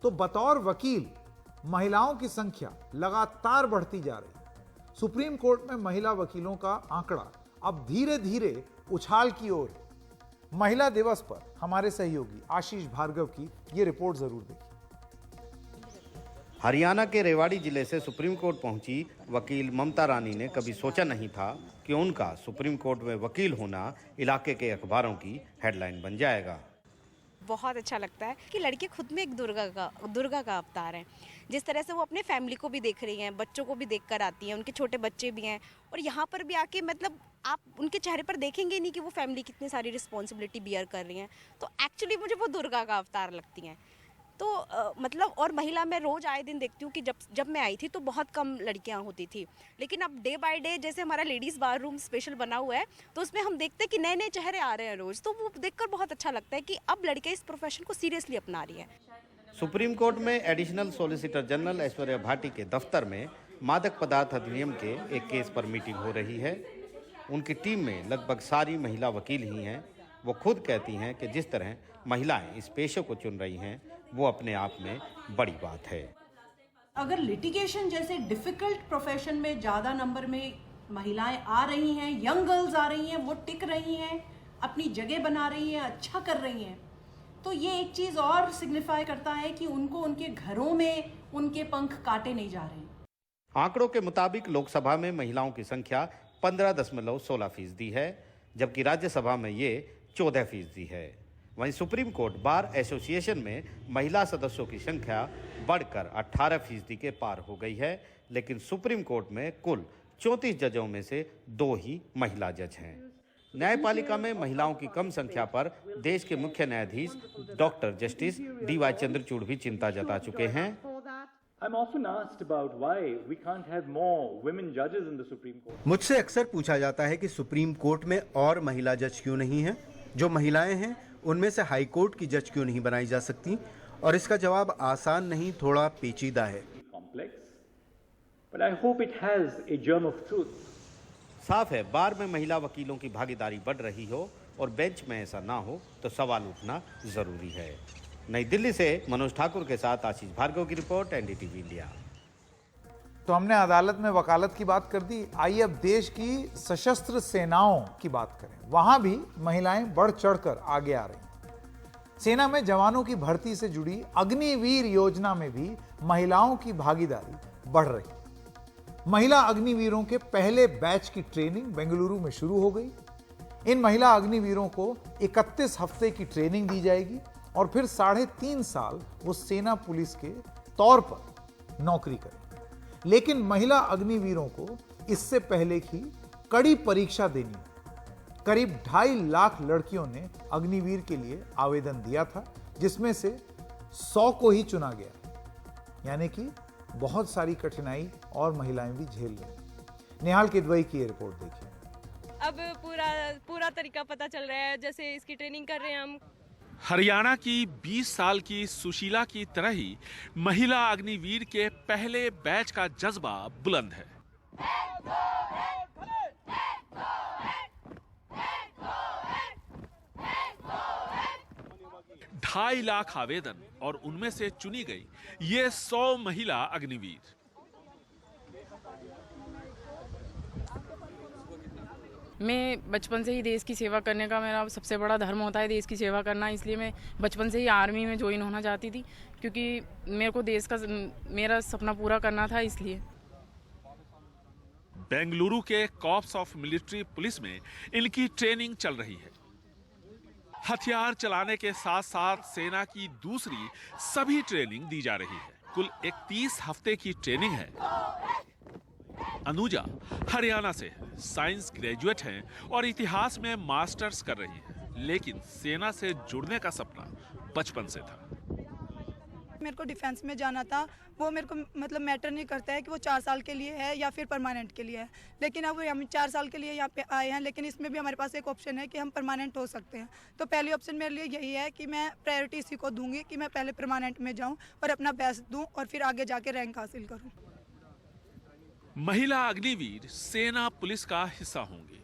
तो बतौर वकील महिलाओं की संख्या लगातार बढ़ती जा रही है। सुप्रीम कोर्ट में महिला वकीलों का आंकड़ा अब धीरे धीरे उछाल की ओर। महिला दिवस पर हमारे सहयोगी आशीष भार्गव की ये रिपोर्ट जरूर देखिए। हरियाणा के रेवाड़ी जिले से सुप्रीम कोर्ट पहुंची वकील ममता रानी ने कभी सोचा नहीं था कि उनका सुप्रीम कोर्ट में वकील होना इलाके के अखबारों की हेडलाइन बन जाएगा। बहुत अच्छा लगता है कि लड़की खुद में एक दुर्गा का अवतार है। जिस तरह से वो अपने फैमिली को भी देख रही हैं, बच्चों को भी देख कर आती हैं, उनके छोटे बच्चे भी हैं, और यहाँ पर भी आके मतलब आप उनके चेहरे पर देखेंगे नहीं कि वो फैमिली कितनी सारी रिस्पॉन्सिबिलिटी बियर कर रही हैं। तो एक्चुअली मुझे वो दुर्गा का अवतार लगती हैं। तो मतलब और महिला मैं रोज़ आए दिन देखती हूँ कि जब मैं आई थी तो बहुत कम लड़कियाँ होती थी, लेकिन अब डे बाय डे जैसे हमारा लेडीज़ बार रूम स्पेशल बना हुआ है तो उसमें हम देखते हैं कि नए नए चेहरे आ रहे हैं रोज़। तो वो देखकर बहुत अच्छा लगता है कि अब लड़कियाँ इस प्रोफेशन को सीरियसली अपना रही हैं। सुप्रीम कोर्ट में additional solicitor general Aishwarya Bhati के दफ्तर में मादक पदार्थ अधिनियम के एक केस पर मीटिंग हो रही है। उनकी टीम में लगभग सारी महिला वकील ही हैं। वो खुद कहती हैं कि जिस तरह महिलाएं इस पेशे को चुन रही हैं वो अपने आप में बड़ी बात है। अगर लिटिगेशन जैसे डिफिकल्ट प्रोफेशन में ज़्यादा नंबर में महिलाएं आ रही हैं, यंग गर्ल्स आ रही हैं, वो टिक रही हैं, अपनी जगह बना रही हैं, अच्छा कर रही हैं, तो ये एक चीज़ और सिग्निफाई करता है कि उनको उनके घरों में उनके पंख काटे नहीं जा रहे। आंकड़ों के मुताबिक लोकसभा में महिलाओं की संख्या 15.16% है, जबकि राज्यसभा में ये 14% है। वहीं सुप्रीम कोर्ट बार एसोसिएशन में महिला सदस्यों की संख्या बढ़कर 18% के पार हो गई है, लेकिन सुप्रीम कोर्ट में कुल 34 जजों में से 2 ही महिला जज हैं। न्यायपालिका में महिलाओं की कम संख्या पर देश के मुख्य न्यायाधीश डॉक्टर जस्टिस DY चंद्रचूड़ भी चिंता जता चुके हैं। I'm often asked about why we can't have more women judges in the Supreme Court. मुझसे अक्सर पूछा जाता है कि सुप्रीम कोर्ट में और महिला जज क्यों नहीं हैं? जो महिलाएं हैं उनमें से हाई कोर्ट की जज क्यों नहीं बनाई जा सकती? और इसका जवाब आसान नहीं, थोड़ा पेचीदा है। Complex, but I hope it has a germ of truth. साफ है, बार में महिला वकीलों की भागीदारी बढ़ रही हो और बेंच में ऐसा ना हो तो सवाल उठना जरूरी है। नई दिल्ली से मनोज ठाकुर के साथ आशीष भार्गव की रिपोर्ट, NDTV इंडिया। तो हमने अदालत में वकालत की बात कर दी, आइए अब देश की सशस्त्र सेनाओं की बात करें। वहां भी महिलाएं बढ़ चढ़कर आगे आ रही। सेना में जवानों की भर्ती से जुड़ी अग्निवीर योजना में भी महिलाओं की भागीदारी बढ़ रही। महिला अग्निवीरों के पहले बैच की ट्रेनिंग बेंगलुरु में शुरू हो गई। इन महिला अग्निवीरों को 31 हफ्ते की ट्रेनिंग दी जाएगी और फिर 3.5 साल वो सेना पुलिस के तौर पर नौकरी करें। लेकिन महिला अग्निवीरों को इससे पहले की कड़ी परीक्षा देनी है। करीब 2.5 लाख लड़कियों ने अग्निवीर के लिए आवेदन दिया था, जिसमें से 100 को ही चुना गया। यानी कि बहुत सारी कठिनाई और महिलाएं भी झेल रही। निहाल किदवई की रिपोर्ट देखिए। अब पूरा तरीका पता चल रहा है, जैसे इसकी ट्रेनिंग कर रहे हैं हम। हरियाणा की 20 साल की सुशीला की तरह ही महिला अग्निवीर के पहले बैच का जज्बा बुलंद है। 2.5 लाख आवेदन और उनमें से चुनी गई ये 100 महिला अग्निवीर। मैं बचपन से ही देश की सेवा करने का मेरा सबसे बड़ा धर्म होता है देश की सेवा करना, इसलिए मैं बचपन से ही आर्मी में ज्वाइन होना चाहती थी, क्योंकि मेरे को देश का मेरा सपना पूरा करना था। इसलिए बेंगलुरु के कॉर्प्स ऑफ मिलिट्री पुलिस में इनकी ट्रेनिंग चल रही है। हथियार चलाने के साथ साथ सेना की दूसरी सभी ट्रेनिंग दी जा रही है। कुल 31 हफ्ते की ट्रेनिंग है। अनुजा हरियाणा से है, साइंस ग्रेजुएट हैं और इतिहास में मास्टर्स कर रही है, लेकिन सेना से जुड़ने का सपना बचपन से था। मेरे को डिफेंस में जाना था, वो मेरे को मतलब मैटर नहीं करता है कि वो 4 साल के लिए है या फिर परमानेंट के लिए है। लेकिन अब हम 4 साल के लिए यहाँ पे आए हैं, लेकिन इसमें भी हमारे पास एक ऑप्शन है कि हम परमानेंट हो सकते हैं। तो पहली ऑप्शन मेरे लिए यही है कि मैं प्रायोरिटी इसी को दूंगी कि मैं पहले परमानेंट में जाऊँ और अपना बेस्ट दूँ और फिर आगे जाके रैंक हासिल करूँ। महिला अग्निवीर सेना पुलिस का हिस्सा होंगे।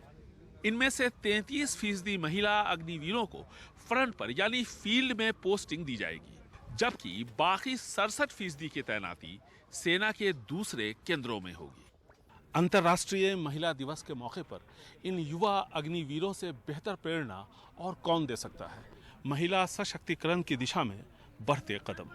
इनमें से 33% महिला अग्निवीरों को फ्रंट पर यानी फील्ड में पोस्टिंग दी जाएगी, जबकि बाकी 67% की तैनाती सेना के दूसरे केंद्रों में होगी। अंतर्राष्ट्रीय महिला दिवस के मौके पर इन युवा अग्निवीरों से बेहतर प्रेरणा और कौन दे सकता है? महिला सशक्तिकरण की दिशा में बढ़ते कदम।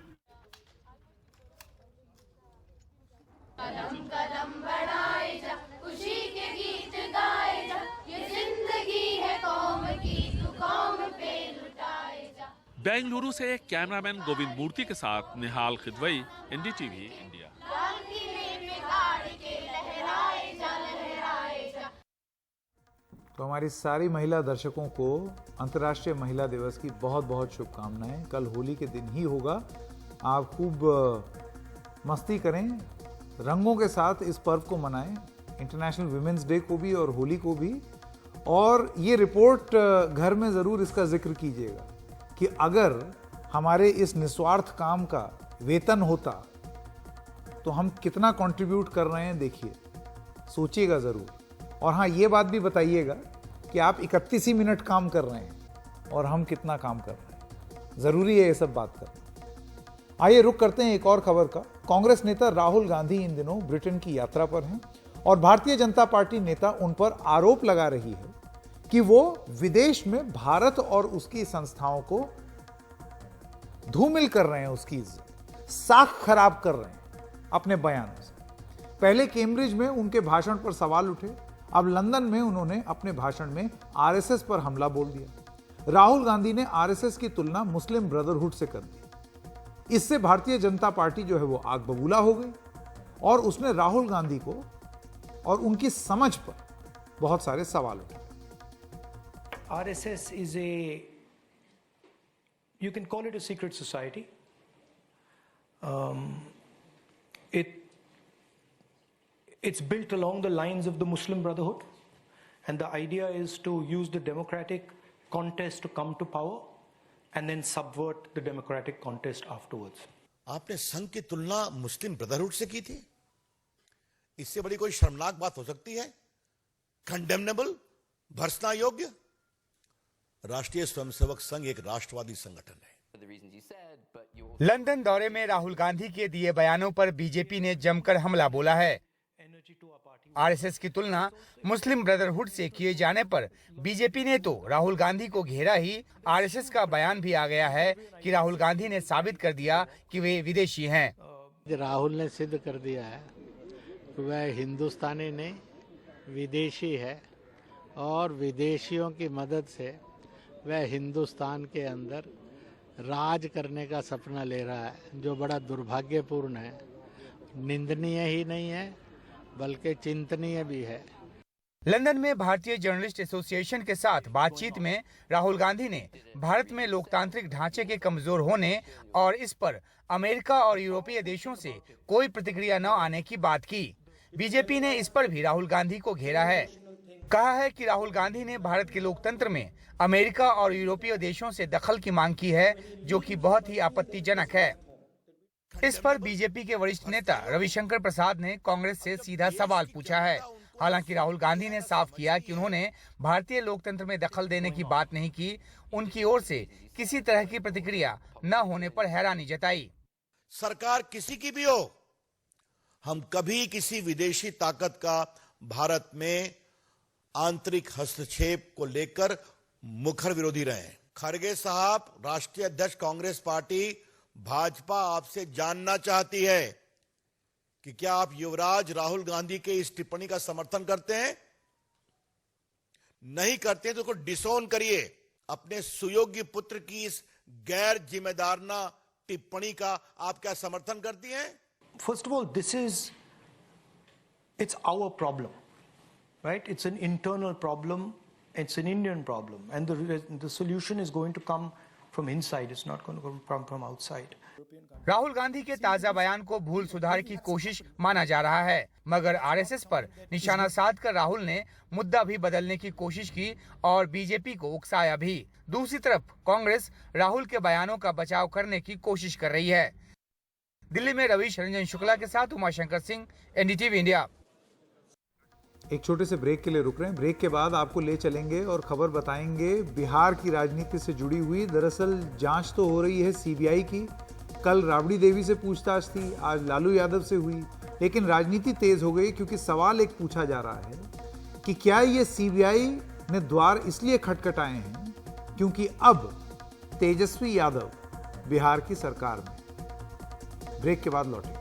कदम कदम बढ़ाए जा, खुशी के गीत गाए जा, ये जिंदगी है कौम की, तू कौम पे लुटाए जा। बेंगलुरु से कैमरामैन गोविंद मूर्ति के साथ निहाल किदवई, NDTV इंडिया। तो हमारी सारी महिला दर्शकों को अंतर्राष्ट्रीय महिला दिवस की बहुत बहुत शुभकामनाएं। कल होली के दिन ही होगा। आप खूब मस्ती करें, रंगों के साथ इस पर्व को मनाएं, इंटरनेशनल विमेंस डे को भी और होली को भी। और ये रिपोर्ट घर में ज़रूर इसका जिक्र कीजिएगा कि अगर हमारे इस निस्वार्थ काम का वेतन होता तो हम कितना कंट्रीब्यूट कर रहे हैं, देखिए, सोचिएगा ज़रूर। और हाँ, ये बात भी बताइएगा कि आप 31 ही मिनट काम कर रहे हैं और हम कितना काम कर रहे हैं। ज़रूरी है ये सब बात करना। आइए रुक करते हैं एक और खबर का। कांग्रेस नेता राहुल गांधी इन दिनों ब्रिटेन की यात्रा पर हैं और भारतीय जनता पार्टी नेता उन पर आरोप लगा रही है कि वो विदेश में भारत और उसकी संस्थाओं को धूमिल कर रहे हैं, उसकी इज्जत, साख खराब कर रहे हैं अपने बयानों से। पहले कैम्ब्रिज में उनके भाषण पर सवाल उठे, अब लंदन में उन्होंने अपने भाषण में आरएसएस पर हमला बोल दिया। राहुल गांधी ने आरएसएस की तुलना मुस्लिम ब्रदरहुड से कर दी। इससे भारतीय जनता पार्टी जो है वो आग बबूला हो गई और उसने राहुल गांधी को और उनकी समझ पर बहुत सारे सवाल उठाए। RSS is you can call it a secret society. It's built along the lines of the Muslim Brotherhood, and the idea is to use the democratic contest to come to power and then subvert the democratic contest afterwards. आपने संघ की तुलना मुस्लिम brotherhood से की थी? इससे बड़ी कोई शर्मनाक बात हो सकती है? कंडेमनेबल, भर्त्सना योग्य। राष्ट्रीय स्वयंसेवक संघ एक राष्ट्रवादी संगठन है। लंदन दौरे में राहुल गांधी के दिए बयानों पर बीजेपी ने जमकर हमला बोला है। आरएसएस की तुलना मुस्लिम ब्रदरहुड से किए जाने पर बीजेपी ने तो राहुल गांधी को घेरा ही। आरएसएस का बयान भी आ गया है कि राहुल गांधी ने साबित कर दिया कि वे विदेशी हैं। राहुल ने सिद्ध कर दिया है कि वह हिंदुस्तानी नहीं, विदेशी है और विदेशियों की मदद से वह हिंदुस्तान के अंदर राज करने का सपना ले रहा है, जो बड़ा दुर्भाग्यपूर्ण है, निंदनीय ही नहीं है बल्कि चिंतनीय भी है। लंदन में भारतीय जर्नलिस्ट एसोसिएशन के साथ बातचीत में राहुल गांधी ने भारत में लोकतांत्रिक ढांचे के कमजोर होने और इस पर अमेरिका और यूरोपीय देशों से कोई प्रतिक्रिया न आने की बात की। बीजेपी ने इस पर भी राहुल गांधी को घेरा है। कहा है कि राहुल गांधी ने भारत के लोकतंत्र में अमेरिका और यूरोपीय देशों से दखल की मांग की है, जो कि बहुत ही आपत्तिजनक है। इस पर बीजेपी के वरिष्ठ नेता रविशंकर प्रसाद ने कांग्रेस से सीधा सवाल पूछा है। हालांकि राहुल गांधी ने साफ किया कि उन्होंने भारतीय लोकतंत्र में दखल देने की बात नहीं की। उनकी ओर से किसी तरह की प्रतिक्रिया न होने पर हैरानी जताई। सरकार किसी की भी हो, हम कभी किसी विदेशी ताकत का भारत में आंतरिक हस्तक्षेप को लेकर मुखर विरोधी रहे। खरगे साहब, राष्ट्रीय अध्यक्ष कांग्रेस पार्टी भाजपा आपसे जानना चाहती है कि क्या आप युवराज राहुल गांधी के इस टिप्पणी का समर्थन करते हैं? नहीं करते हैं तो उसको डिसोन करिए। अपने सुयोग्य पुत्र की इस गैर जिम्मेदाराना टिप्पणी का आप क्या समर्थन करती हैं? First of all, it's our problem, right? It's an internal problem. It's an Indian problem, and the solution is going to come from inside. It's not going to come from outside. Rahul Gandhi के ताजा बयान को भूल सुधार की कोशिश माना जा रहा है, मगर आरएसएस पर निशाना साधकर राहुल ने मुद्दा भी बदलने की कोशिश की और बीजेपी को उकसाया भी। दूसरी तरफ कांग्रेस राहुल के बयानों का बचाव करने की कोशिश कर रही है। दिल्ली में रवीश रंजन शुक्ला के साथ उमाशंकर सिंह, एनडीटीवी इंडिया। एक छोटे से ब्रेक के लिए रुक रहे हैं। ब्रेक के बाद आपको ले चलेंगे और खबर बताएंगे बिहार की राजनीति से जुड़ी हुई। दरअसल जांच तो हो रही है सीबीआई की। कल राबड़ी देवी से पूछताछ थी, आज लालू यादव से हुई, लेकिन राजनीति तेज हो गई क्योंकि सवाल एक पूछा जा रहा है कि क्या ये सीबीआई ने द्वार इसलिए खटखटाए हैं क्योंकि अब तेजस्वी यादव बिहार की सरकार में। ब्रेक के बाद लौटेंगे।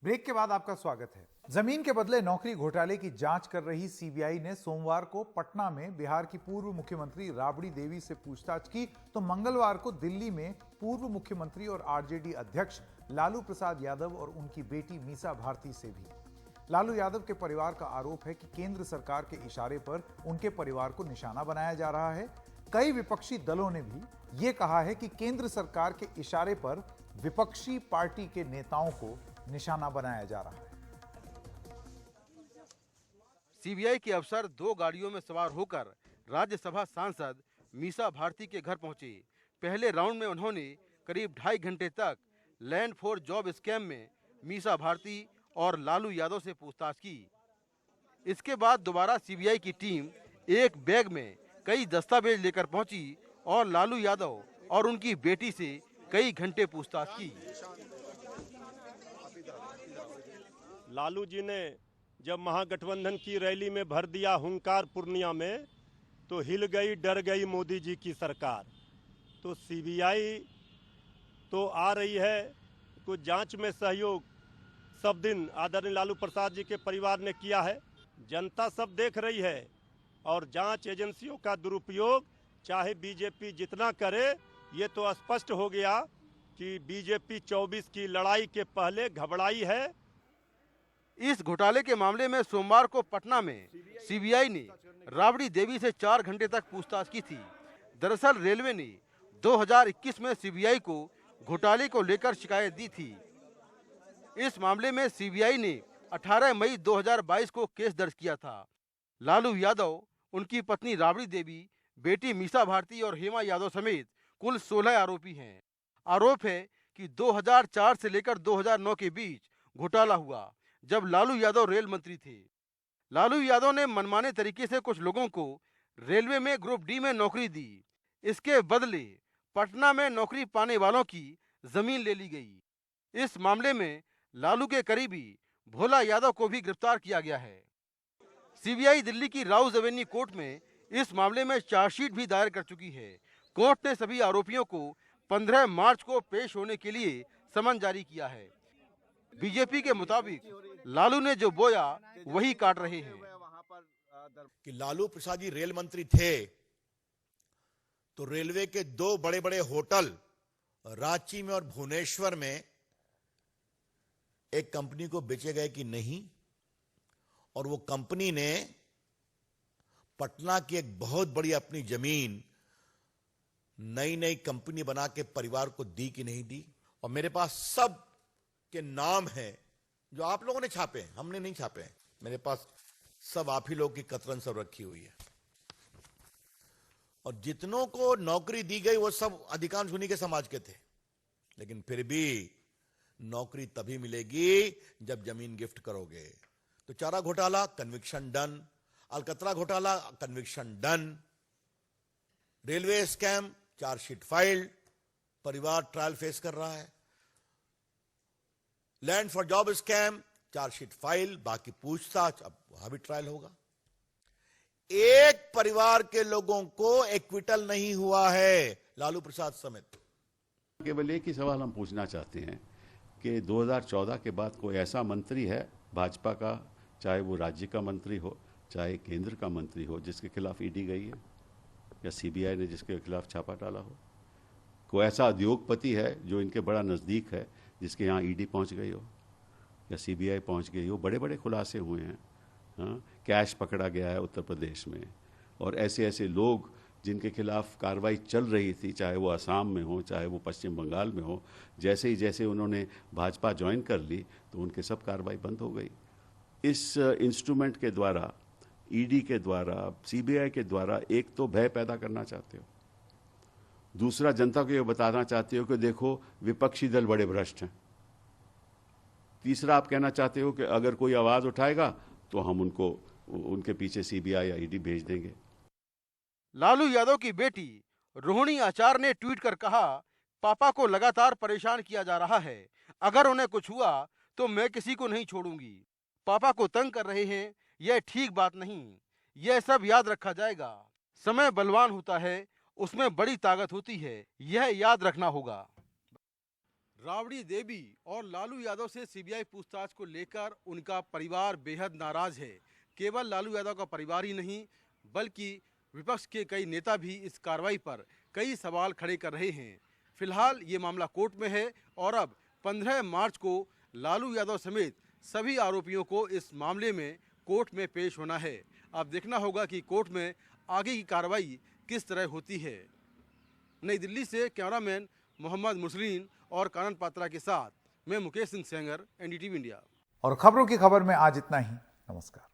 ब्रेक के बाद आपका स्वागत है। जमीन के बदले नौकरी घोटाले की जांच कर रही सीबीआई ने सोमवार को पटना में बिहार की पूर्व मुख्यमंत्री राबड़ी देवी से पूछताछ की, तो मंगलवार को दिल्ली में पूर्व मुख्यमंत्री और आरजेडी अध्यक्ष लालू प्रसाद यादव और उनकी बेटी मीसा भारती से भी। लालू यादव के परिवार का आरोप है कि केंद्र सरकार के इशारे पर उनके परिवार को निशाना बनाया जा रहा है। कई विपक्षी दलों ने भी ये कहा है कि केंद्र सरकार के इशारे पर विपक्षी पार्टी के नेताओं को निशाना बनाया जा रहा है। सीबीआई के अफसर 2 गाड़ियों में सवार होकर राज्यसभा सांसद मीसा भारती के घर पहुंचे। पहले राउंड में उन्होंने करीब 2.5 घंटे तक लैंड फॉर जॉब स्कैम में मीसा भारती और लालू यादव से पूछताछ की। इसके बाद दोबारा सीबीआई की टीम एक बैग में कई दस्तावेज लेकर पहुंची और लालू यादव और उनकी बेटी से कई घंटे पूछताछ की। लालू जी ने जब महागठबंधन की रैली में भर दिया हुंकार पूर्णिया में, तो हिल गई डर गई मोदी जी की सरकार। तो सीबीआई तो आ रही है, कुछ जांच में सहयोग सब दिन आदरणीय लालू प्रसाद जी के परिवार ने किया है, जनता सब देख रही है। और जांच एजेंसियों का दुरुपयोग चाहे बीजेपी जितना करे, ये तो स्पष्ट हो गया कि बीजेपी 24 की लड़ाई के पहले घबराई है। इस घोटाले के मामले में सोमवार को पटना में सीबीआई ने राबड़ी देवी से 4 घंटे तक पूछताछ की थी। दरअसल रेलवे ने 2021 में सीबीआई को घोटाले को लेकर शिकायत दी थी। इस मामले में सीबीआई ने 18 मई 2022 को केस दर्ज किया था। लालू यादव, उनकी पत्नी राबड़ी देवी, बेटी मीसा भारती और हेमा यादव समेत कुल 16 आरोपी हैं। आरोप है कि 2004 से लेकर 2009 के बीच घोटाला हुआ, जब लालू यादव रेल मंत्री थे। लालू यादव ने मनमाने तरीके से कुछ लोगों को रेलवे में ग्रुप डी में नौकरी दी। इसके बदले पटना में नौकरी पाने वालों की जमीन ले ली गई। इस मामले में लालू के करीबी भोला यादव को भी गिरफ्तार किया गया है। सीबीआई दिल्ली की राउज एवेन्यू कोर्ट में इस मामले में चार्जशीट भी दायर कर चुकी है। कोर्ट ने सभी आरोपियों को 15 मार्च को पेश होने के लिए समन जारी किया है। बीजेपी के मुताबिक लालू ने जो बोया वही काट रहे हैं। कि लालू प्रसाद जी रेल मंत्री थे तो रेलवे के 2 बड़े बड़े होटल रांची में और भुवनेश्वर में एक कंपनी को बेचे गए कि नहीं, और वो कंपनी ने पटना की एक बहुत बड़ी अपनी जमीन नई नई कंपनी बना के परिवार को दी कि नहीं दी। और मेरे पास सब के नाम हैं जो आप लोगों ने छापे हैं, हमने नहीं छापे हैं। मेरे पास सब आप ही लोग की कतरन सब रखी हुई है। और जितनों को नौकरी दी गई वो सब अधिकांश उन्हीं के समाज के थे, लेकिन फिर भी नौकरी तभी मिलेगी जब जमीन गिफ्ट करोगे। तो चारा घोटाला कन्विक्शन डन, अलकतरा घोटाला conviction done, railway scam chargesheet filed, परिवार ट्रायल फेस कर रहा है, land for job scam chargesheet file, बाकी पूछताछ अब वहां भी ट्रायल होगा। एक परिवार के लोगों को एक्विटल नहीं हुआ है, लालू प्रसाद समेत। केवल एक ही सवाल हम पूछना चाहते हैं कि 2014 के बाद कोई ऐसा मंत्री है भाजपा का, चाहे वो राज्य का मंत्री हो चाहे केंद्र का मंत्री हो, जिसके खिलाफ ईडी गई है या सीबीआई ने जिसके खिलाफ छापा डाला हो? कोई ऐसा उद्योगपति है जो इनके बड़ा नज़दीक है जिसके यहाँ ईडी पहुँच गई हो या सीबीआई पहुँच गई हो? बड़े बड़े खुलासे हुए हैं। हाँ, कैश पकड़ा गया है उत्तर प्रदेश में, और ऐसे ऐसे लोग जिनके खिलाफ कार्रवाई चल रही थी, चाहे वो असम में हो चाहे वो पश्चिम बंगाल में हो, जैसे उन्होंने भाजपा ज्वाइन कर ली तो उनके सब कार्रवाई बंद हो गई। इस इंस्ट्रूमेंट के द्वारा, ईडी के द्वारा, सीबीआई के द्वारा एक तो भय पैदा करना चाहते हो, दूसरा जनता को ये बताना चाहते हो कि देखो विपक्षी दल बड़े भ्रष्ट हैं, तीसरा आप कहना चाहते हो कि अगर कोई आवाज़ उठाएगा तो हम उनको उनके पीछे सीबीआई या ईडी भेज देंगे। लालू यादव की बेटी रोहिणी आचार्य ने ट्वीट कर कहा, पापा को लगातार परेशान किया जा रहा है, अगर उन्हें कुछ हुआ तो मैं किसी को नहीं छोड़ूंगी। पापा को तंग कर रहे हैं, यह ठीक बात नहीं, यह सब याद रखा जाएगा। समय बलवान होता है, उसमें बड़ी ताकत होती है, यह याद रखना होगा। राबड़ी देवी और लालू यादव से सीबीआई पूछताछ को लेकर उनका परिवार बेहद नाराज है। केवल लालू यादव का परिवार ही नहीं बल्कि विपक्ष के कई नेता भी इस कार्रवाई पर कई सवाल खड़े कर रहे हैं। फिलहाल ये मामला कोर्ट में है और अब 15 मार्च को लालू यादव समेत सभी आरोपियों को इस मामले में कोर्ट में पेश होना है। अब देखना होगा कि कोर्ट में आगे की कार्रवाई किस तरह होती है। नई दिल्ली से कैमरामैन मोहम्मद मुसलीन और कानन पात्रा के साथ मैं मुकेश सिंह सेंगर, एनडीटीवी इंडिया। और खबरों की खबर में आज इतना ही। नमस्कार।